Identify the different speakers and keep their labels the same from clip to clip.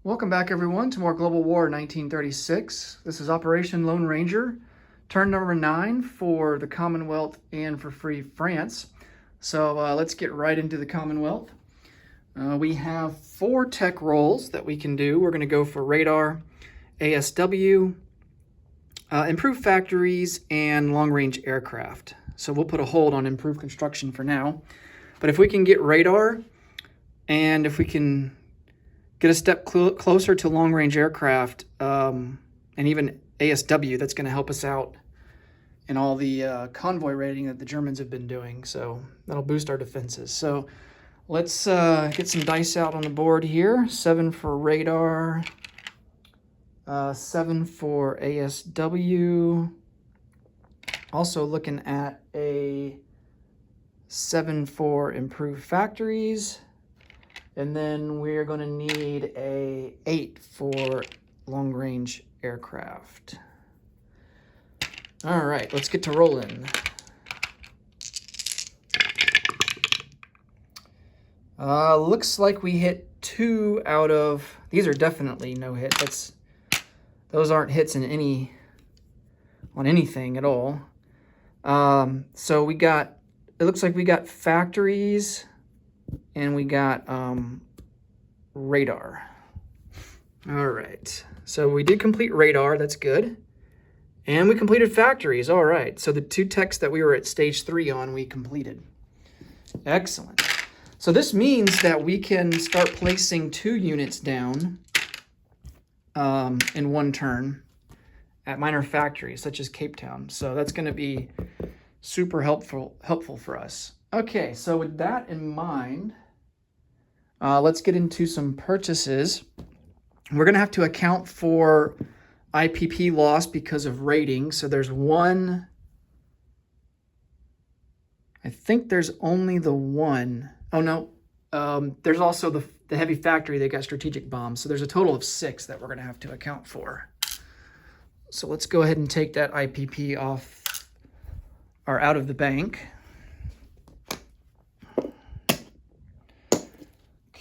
Speaker 1: Welcome back, everyone, to more Global War 1936. This is Operation Lone Ranger, turn number 9 for the Commonwealth and for Free France. So let's get right into the Commonwealth. We have 4 tech roles that we can do. We're going to go for radar, ASW, improved factories, and long-range aircraft. So we'll put a hold on improved construction for now. But if we can get radar, and if we can get a step closer to long-range aircraft, and even ASW, that's going to help us out in all the convoy raiding that the Germans have been doing. So that'll boost our defenses. So let's get some dice out on the board here. 7 for radar, 7 for ASW. Also looking at a 7 for improved factories. And then we're going to need a 8 for long-range aircraft. All right, let's get to rolling. Looks like we hit 2 out of... These are definitely no hit. Those aren't hits on anything at all. So we got... It looks like we got factories... And we got radar. All right. So we did complete radar. That's good. And we completed factories. All right. So the 2 techs that we were at stage 3 on, we completed. Excellent. So this means that we can start placing 2 units down in one turn at minor factories, such as Cape Town. So that's going to be super helpful for us. Okay. So with that in mind... let's get into some purchases. We're going to have to account for IPP loss because of rating. So there's one. I think there's only the one. Oh, no. There's also the heavy factory that got strategic bombs. So there's a total of 6 that we're going to have to account for. So let's go ahead and take that IPP off or out of the bank.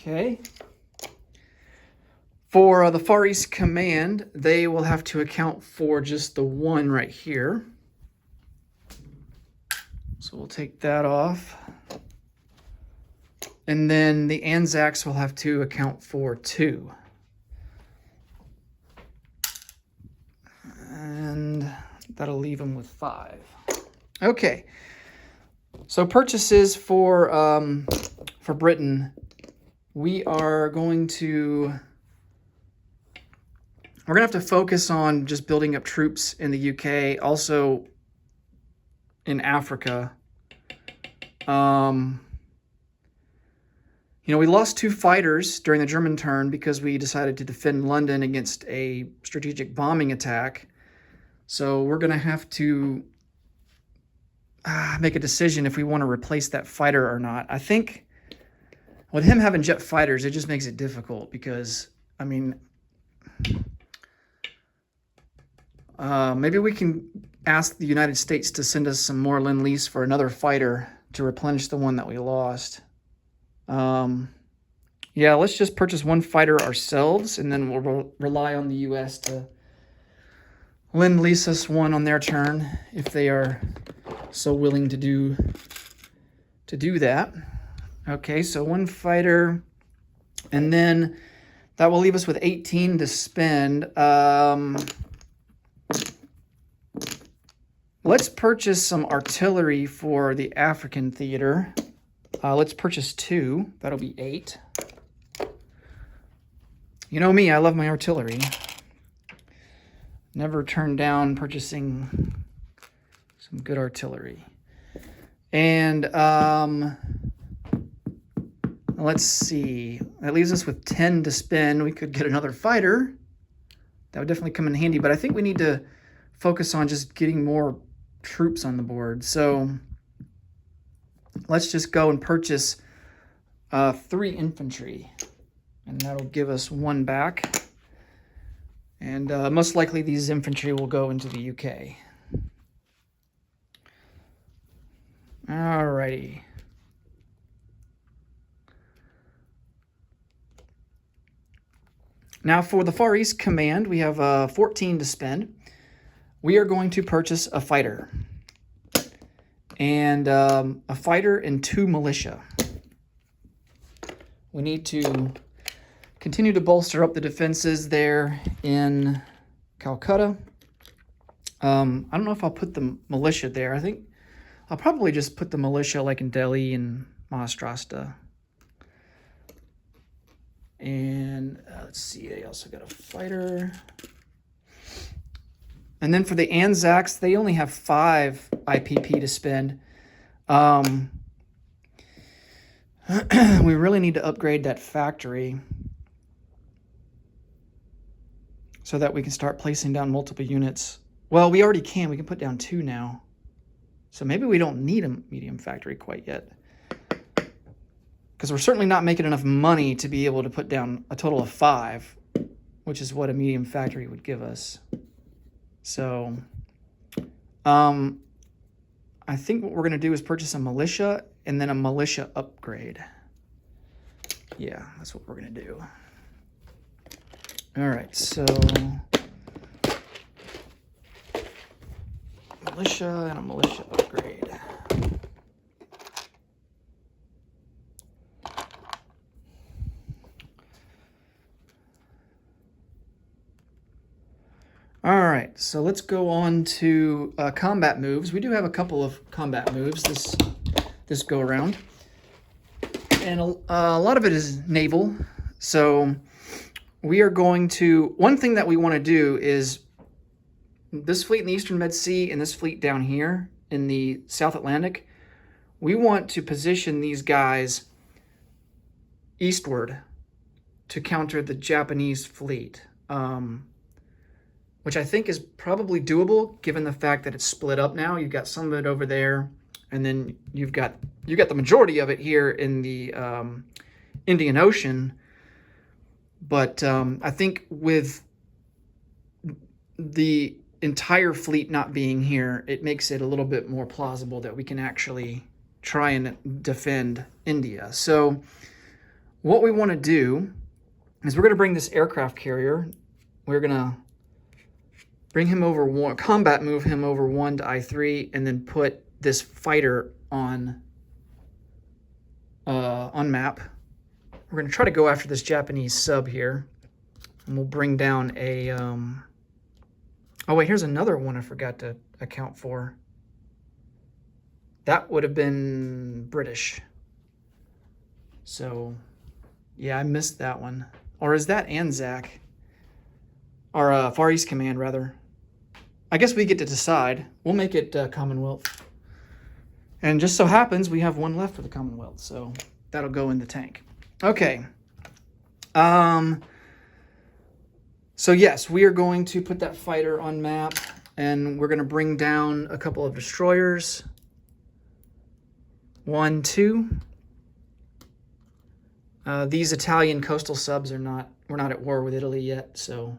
Speaker 1: Okay. For the Far East Command, they will have to account for just the 1 right here. So we'll take that off. And then the Anzacs will have to account for 2. And that'll leave them with 5. Okay. So purchases for Britain. We're going to have to focus on just building up troops in the UK, also in Africa. We lost 2 fighters during the German turn because we decided to defend London against a strategic bombing attack. So we're going to have to make a decision if we want to replace that fighter or not. I think... with him having jet fighters, it just makes it difficult because, I mean, maybe we can ask the United States to send us some more Lend-Lease for another fighter to replenish the one that we lost. Yeah, let's just purchase 1 fighter ourselves, and then we'll rely on the U.S. to Lend-Lease us 1 on their turn if they are so willing to do that. Okay, so 1 fighter, and then that will leave us with 18 to spend. Let's purchase some artillery for the African theater. Let's purchase 2. That'll be 8. You know me, I love my artillery. Never turn down purchasing some good artillery. And... let's see. That leaves us with 10 to spend. We could get another fighter. That would definitely come in handy, but I think we need to focus on just getting more troops on the board. So let's just go and purchase 3 infantry, and that'll give us 1 back. And most likely these infantry will go into the UK. Alrighty. Now for the Far East Command, we have 14 to spend. We are going to purchase a fighter. And a fighter and 2 militia. We need to continue to bolster up the defenses there in Calcutta. I don't know if I'll put the militia there. I think I'll probably just put the militia like in Delhi and Maharashtra. And let's see, they also got a fighter. And then for the Anzacs, they only have 5 IPP to spend. We really need to upgrade that factory so that we can start placing down multiple units. Well, we already can. We can put down 2 now. So maybe we don't need a medium factory quite yet, because we're certainly not making enough money to be able to put down a total of 5, which is what a medium factory would give us. So I think what we're going to do is purchase a militia and then a militia upgrade. Yeah, that's what we're going to do. All right, so militia and a militia upgrade. All right, so let's go on to combat moves. We do have a couple of combat moves this go around, and a lot of it is naval. So we are going to, one thing that we want to do is this fleet in the Eastern Med Sea and this fleet down here in the South Atlantic, we want to position these guys eastward to counter the Japanese fleet. Which I think is probably doable given the fact that it's split up now. You've got some of it over there, and then you've got the majority of it here in the Indian Ocean. But I think with the entire fleet not being here, it makes it a little bit more plausible that we can actually try and defend India. So what we want to do is we're going to bring this aircraft carrier. We're going to bring him over 1, combat move him over 1 to I3, and then put this fighter on map. We're going to try to go after this Japanese sub here, and we'll bring down a... Oh, wait, here's another one I forgot to account for. That would have been British. So, yeah, I missed that one. Or is that Anzac? Or Far East Command, rather. I guess we get to decide. We'll make it Commonwealth. And just so happens we have 1 left for the Commonwealth, so that'll go in the tank. Okay. So yes, we are going to put that fighter on map, and we're going to bring down a couple of destroyers. 1, 2. These Italian coastal subs we're not at war with Italy yet, so...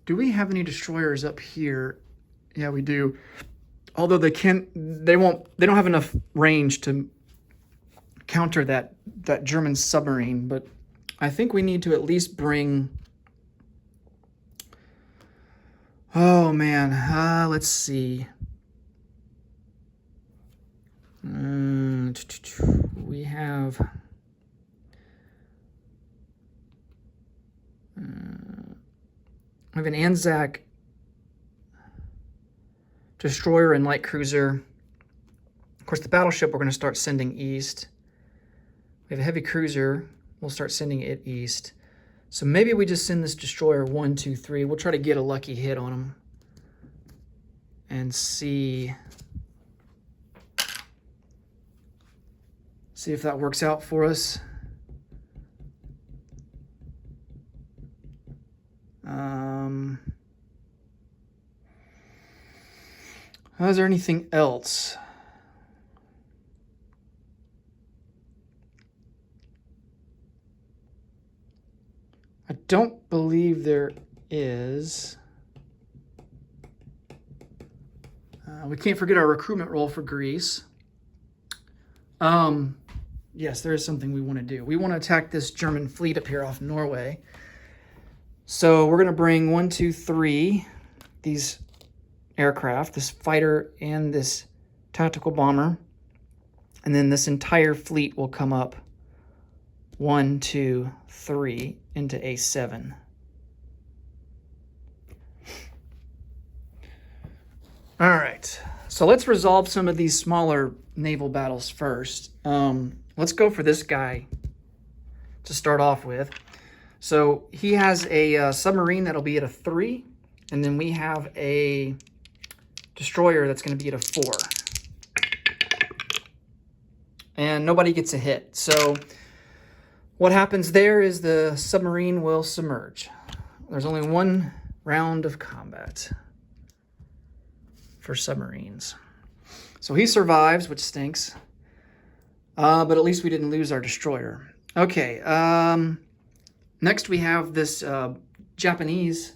Speaker 1: Do we have any destroyers up here? Yeah, we do. Although they don't have enough range to counter that German submarine, but I think we need to at least bring... Oh man, let's see. We have... I have an Anzac destroyer and light cruiser. Of course, the battleship we're going to start sending east. We have a heavy cruiser. We'll start sending it east. So maybe we just send this destroyer 1, 2, 3. We'll try to get a lucky hit on him and see if that works out for us. Is there anything else? I don't believe there is. We can't forget our recruitment role for Greece. Yes, there is something we want to do. We want to attack this German fleet up here off Norway. So we're going to bring 1, 2, 3, these aircraft, this fighter and this tactical bomber. And then this entire fleet will come up 1, 2, 3 into A7. All right, so let's resolve some of these smaller naval battles first. Let's go for this guy to start off with. So he has a submarine that'll be at a 3, and then we have a destroyer that's going to be at a 4. And nobody gets a hit. So what happens there is the submarine will submerge. There's only 1 round of combat for submarines. So he survives, which stinks. But at least we didn't lose our destroyer. Okay, next we have this Japanese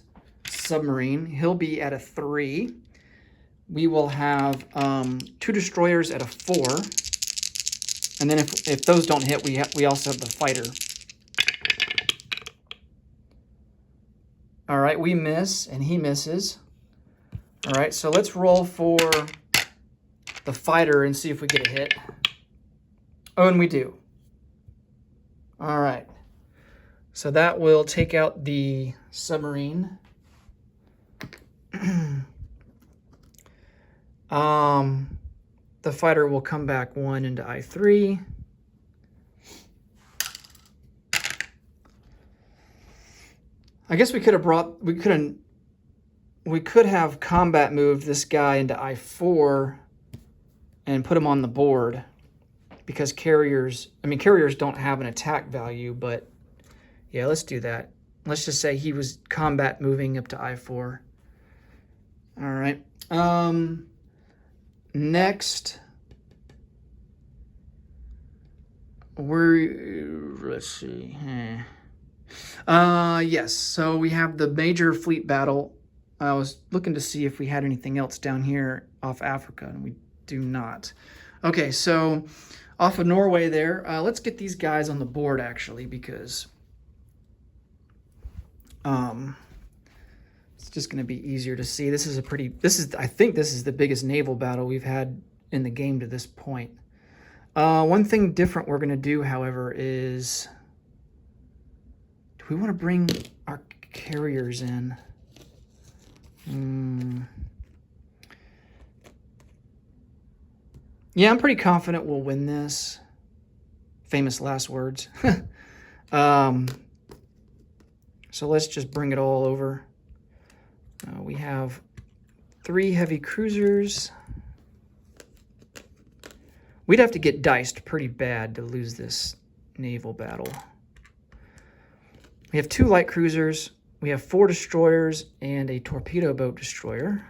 Speaker 1: submarine. He'll be at a 3. We will have 2 destroyers at a 4. And then if those don't hit, we also have the fighter. All right, we miss, and he misses. All right, so let's roll for the fighter and see if we get a hit. Oh, and we do. All right. So that will take out the submarine. The fighter will come back 1 into I3. I guess we could have combat moved this guy into I4 and put him on the board, because carriers don't have an attack value, but yeah, let's do that. Let's just say he was combat moving up to I4. All right. Next, let's see. Yes, so we have the major fleet battle. I was looking to see if we had anything else down here off Africa, and we do not. Okay, so off of Norway there, let's get these guys on the board, actually, because it's just going to be easier to see. I think this is the biggest naval battle we've had in the game to this point. One thing different we're going to do, however, is, do we want to bring our carriers in? Yeah, I'm pretty confident we'll win this. Famous last words. So let's just bring it all over. We have 3 heavy cruisers. We'd have to get diced pretty bad to lose this naval battle. We have 2 light cruisers. We have 4 destroyers and a torpedo boat destroyer.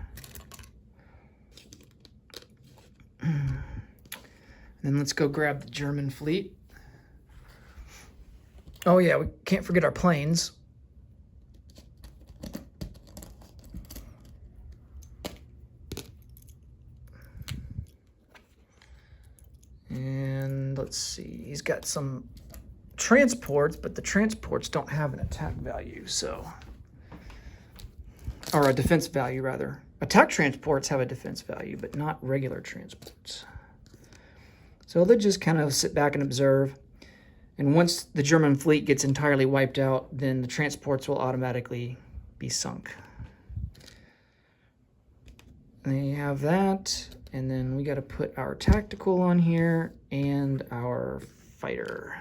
Speaker 1: And then let's go grab the German fleet. Oh yeah, we can't forget our planes. And let's see, he's got some transports, but the transports don't have an attack value, so, or a defense value rather. Attack transports have a defense value, but not regular transports. So they'll just kind of sit back and observe. And once the German fleet gets entirely wiped out, then the transports will automatically be sunk. They have that. And then we got to put our tactical on here and our fighter.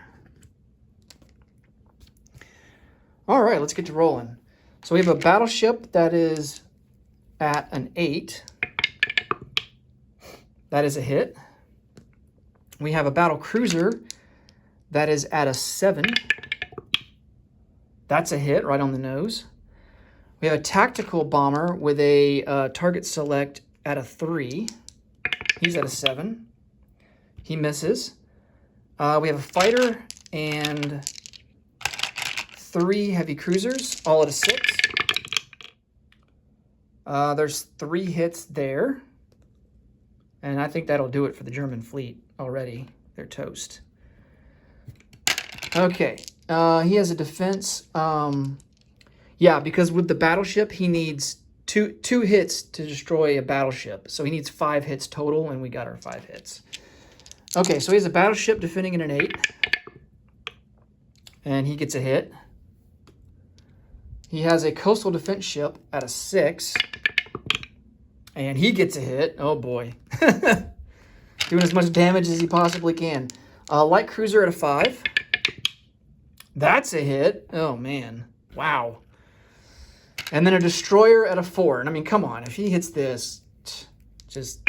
Speaker 1: All right, let's get to rolling. So we have a battleship that is at an 8. That is a hit. We have a battle cruiser that is at a 7. That's a hit right on the nose. We have a tactical bomber with a target select at a 3. He's at a 7. He misses. We have a fighter and 3 heavy cruisers, all at a 6. There's 3 hits there. And I think that'll do it for the German fleet already. They're toast. Okay, he has a defense. Yeah, because with the battleship, he needs two hits to destroy a battleship. So he needs 5 hits total, and we got our 5 hits. Okay, so he has a battleship defending in an 8. And he gets a hit. He has a coastal defense ship at a 6. And he gets a hit. Oh boy. Doing as much damage as he possibly can. Light cruiser at a 5. That's a hit. Oh man. Wow. And then a destroyer at a 4. And I mean, come on. If he hits this, just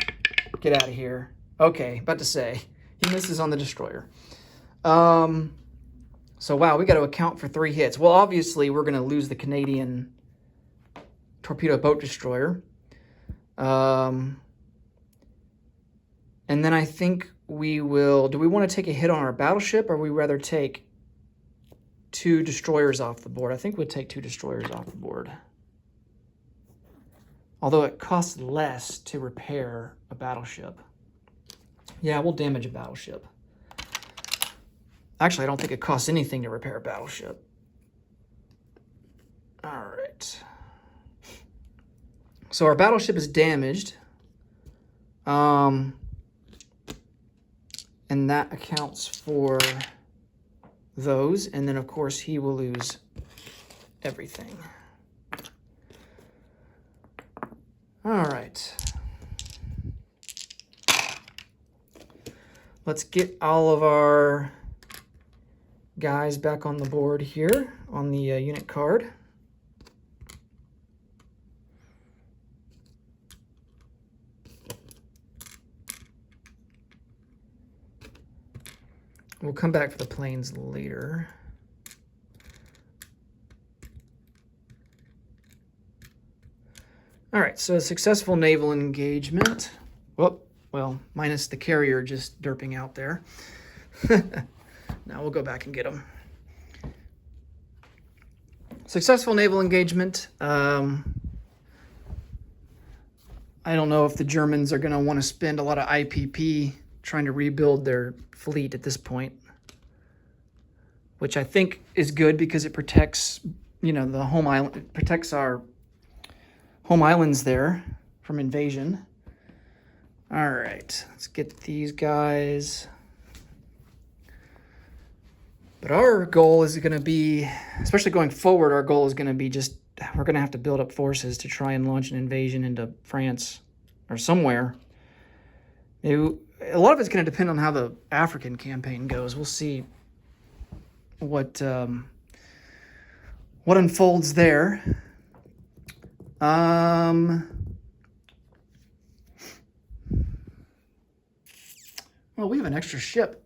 Speaker 1: get out of here. Okay, about to say. He misses on the destroyer. So, wow, we got to account for 3 hits. Well, obviously, we're going to lose the Canadian torpedo boat destroyer. And then I think we will... Do we want to take a hit on our battleship, or would we rather take 2 destroyers off the board? I think we'd take 2 destroyers off the board. Although it costs less to repair a battleship. Yeah, we'll damage a battleship. Actually, I don't think it costs anything to repair a battleship. All right. So our battleship is damaged. And that accounts for those. And then, of course, he will lose everything. All right. Let's get all of our guys back on the board here on the unit card. We'll come back for the planes later. All right, so a successful naval engagement. Well, minus the carrier just derping out there. Now we'll go back and get them. Successful naval engagement. I don't know if the Germans are going to want to spend a lot of IPP trying to rebuild their fleet at this point, which I think is good because it protects, the home island. It protects our home islands there from invasion. All right, let's get these guys. But our goal is going to be, especially going forward, our goal is going to be we're going to have to build up forces to try and launch an invasion into France or somewhere. A lot of it's going to depend on how the African campaign goes. We'll see what unfolds there. Well, we have an extra ship.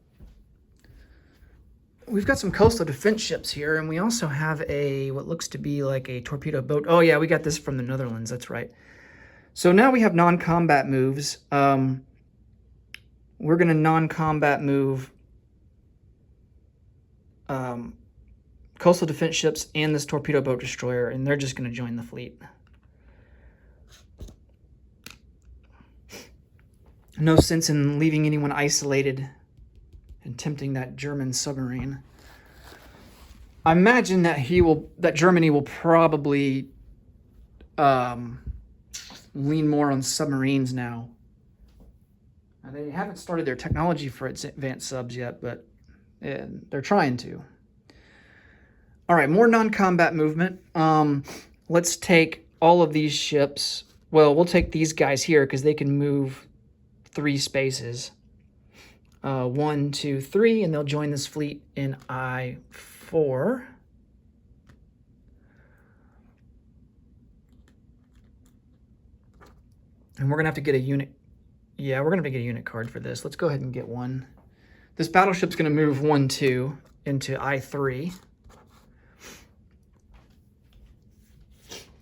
Speaker 1: We've got some coastal defense ships here, and we also have what looks to be like a torpedo boat. Oh, yeah, we got this from the Netherlands. That's right. So now we have non-combat moves. We're going to non-combat move coastal defense ships and this torpedo boat destroyer, and they're just going to join the fleet. No sense in leaving anyone isolated and tempting that German submarine. I imagine that Germany will probably lean more on submarines now. They haven't started their technology for its advanced subs yet, but they're trying to. All right, more non-combat movement. Let's take all of these ships. Well, we'll take these guys here because they can move 3 spaces. 1, 2, 3, and they'll join this fleet in I-4. And we're going to have to get a unit. Yeah, we're going to get a unit card for this. Let's go ahead and get one. This battleship's going to move 1, 2 into I-3.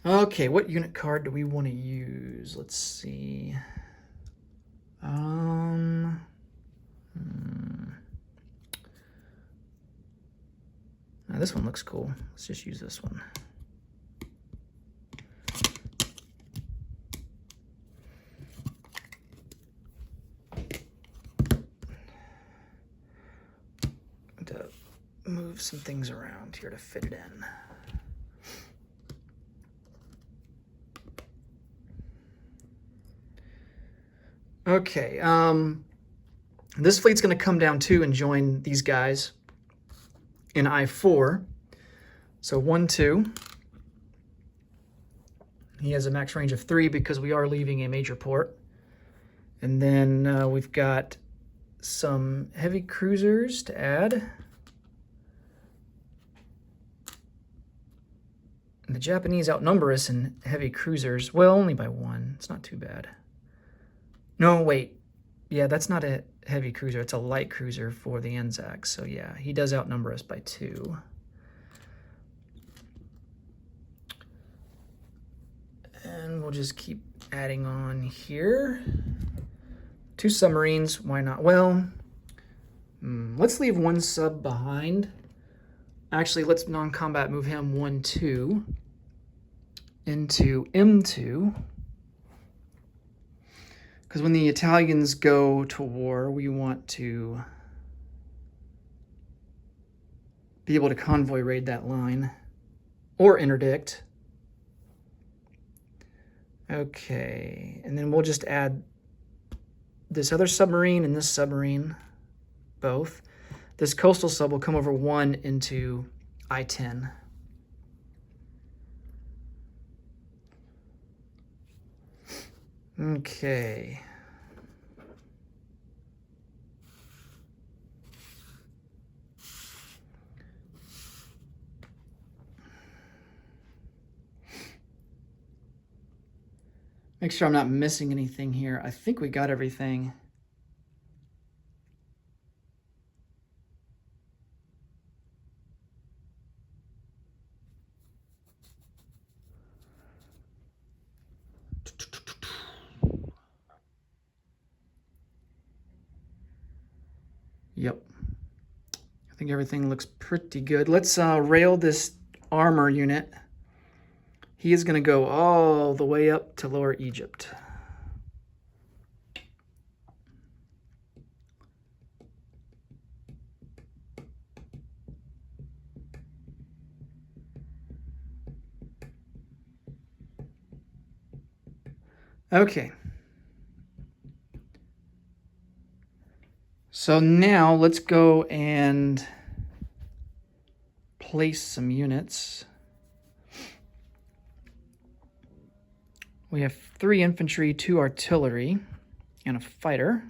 Speaker 1: Okay, what unit card do we want to use? Let's see. Now this one looks cool. Let's just use this one. To move some things around here to fit it in. Okay, this fleet's going to come down too and join these guys in I-4. So 1, 2. He has a max range of 3 because we are leaving a major port. And then we've got some heavy cruisers to add. And the Japanese outnumber us in heavy cruisers. Well, only by 1. It's not too bad. No, wait. Yeah, that's not a heavy cruiser. It's a light cruiser for the Anzacs. So yeah, he does outnumber us by 2. And we'll just keep adding on here. 2 submarines, why not? Well, let's leave 1 sub behind. Actually, let's non-combat move him 1, 2 into M2. Because when the Italians go to war, we want to be able to convoy raid that line or interdict. Okay, and then we'll just add this other submarine and this submarine, both. This coastal sub will come over 1 into I-10. Okay. Make sure I'm not missing anything here. I think we got everything. Yep. I think everything looks pretty good. Let's rail this armor unit. He is going to go all the way up to Lower Egypt. Okay. So now let's go and place some units. We have 3 infantry, 2 artillery, and a fighter.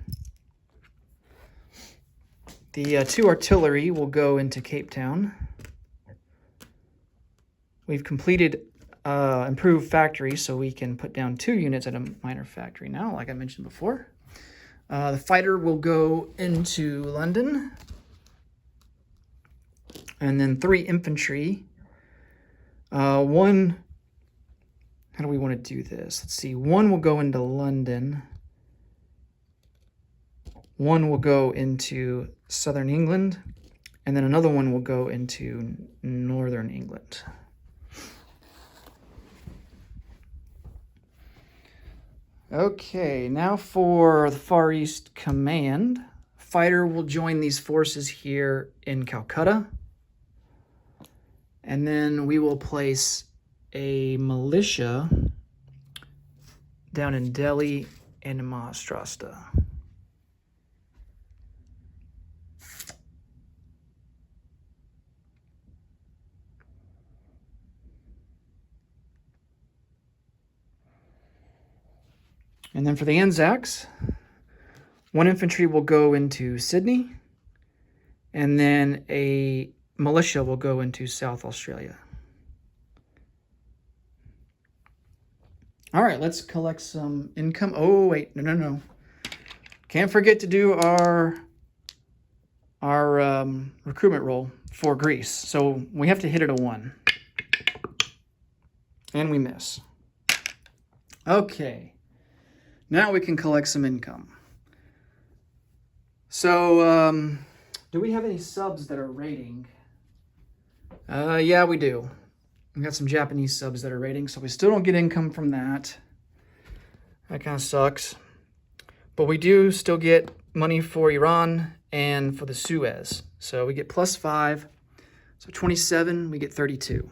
Speaker 1: The 2 artillery will go into Cape Town. We've completed improved factory, so we can put down 2 units at a minor factory now, like I mentioned before. The fighter will go into London. And then 3 infantry. 1... How do we want to do this? Let's see. 1 will go into London. 1 will go into southern England. And then another one will go into northern England. Okay, now for the Far East Command. Fighter will join these forces here in Calcutta. And then we will place a militia down in Delhi and in Maharashtra. And then for the Anzacs, 1 infantry will go into Sydney, and then a militia will go into South Australia. All right, let's collect some income. Oh, wait, no. Can't forget to do our recruitment roll for Greece. So we have to hit it a 1. And we miss. Okay, now we can collect some income. So, do we have any subs that are rating? Yeah, we do. We got some Japanese subs that are rating, so we still don't get income from that. That kind of sucks. But we do still get money for Iran and for the Suez. So we get +5 So 27, we get 32.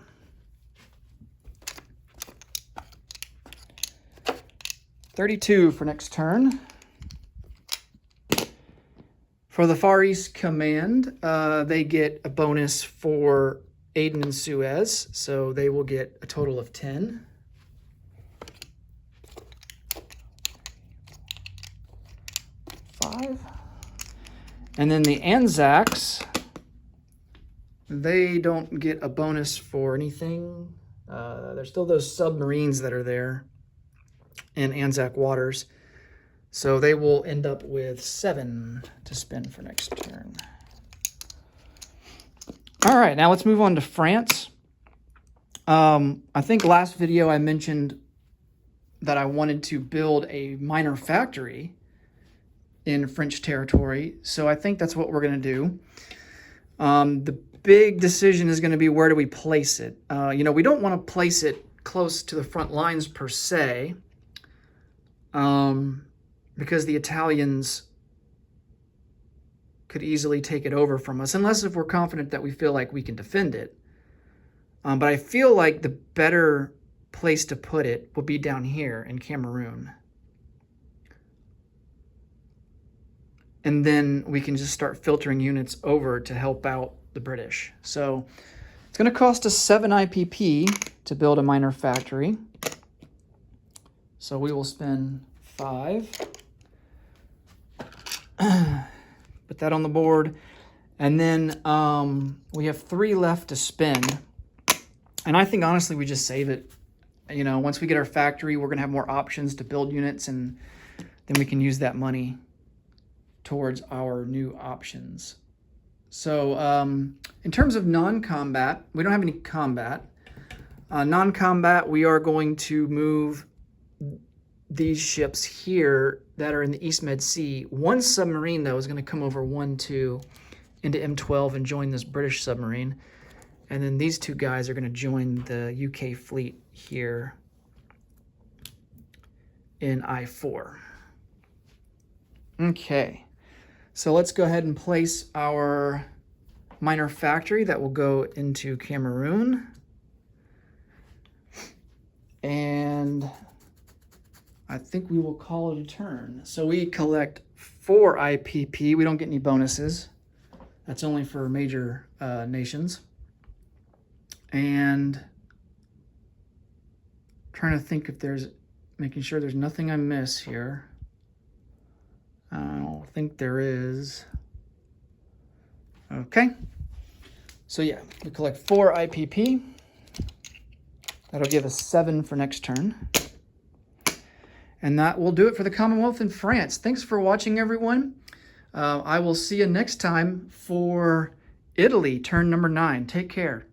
Speaker 1: $32 for next turn. For the Far East Command, they get a bonus for Aden and Suez, so they will get a total of 10. And then the Anzacs, they don't get a bonus for anything. There's still those submarines that are there in Anzac waters. So they will end up with 7 to spend for next turn. All right, now let's move on to France. I think last video I mentioned that I wanted to build a minor factory in French territory. So I think that's what we're going to do. The big decision is going to be, where do we place it? You know, we don't want to place it close to the front lines per se, because the Italians could easily take it over from us, unless if we're confident that we feel like we can defend it. But I feel like the better place to put it will be down here in Cameroon. And then we can just start filtering units over to help out the British. So it's going to cost us 7 IPP to build a minor factory. So we will spend 5. Put that on the board. And then we have 3 left to spend. And I think, honestly, we just save it. You know, once we get our factory, we're going to have more options to build units, and then we can use that money towards our new options. So in terms of non-combat, we don't have any combat. Non-combat, we are going to move these ships here that are in the East Med Sea. One submarine, though, is going to come over 1-2 into M12 and join this British submarine. And then these 2 guys are going to join the UK fleet here in I4. Okay. So let's go ahead and place our minor factory that will go into Cameroon. And I think we will call it a turn. So we collect 4 IPP. We don't get any bonuses. That's only for major nations. And trying to think if there's, making sure there's nothing I miss here. I don't think there is. Okay. So yeah, we collect 4 IPP. That'll give us 7 for next turn. And that will do it for the Commonwealth and France. Thanks for watching, everyone. I will see you next time for Italy, turn number 9. Take care.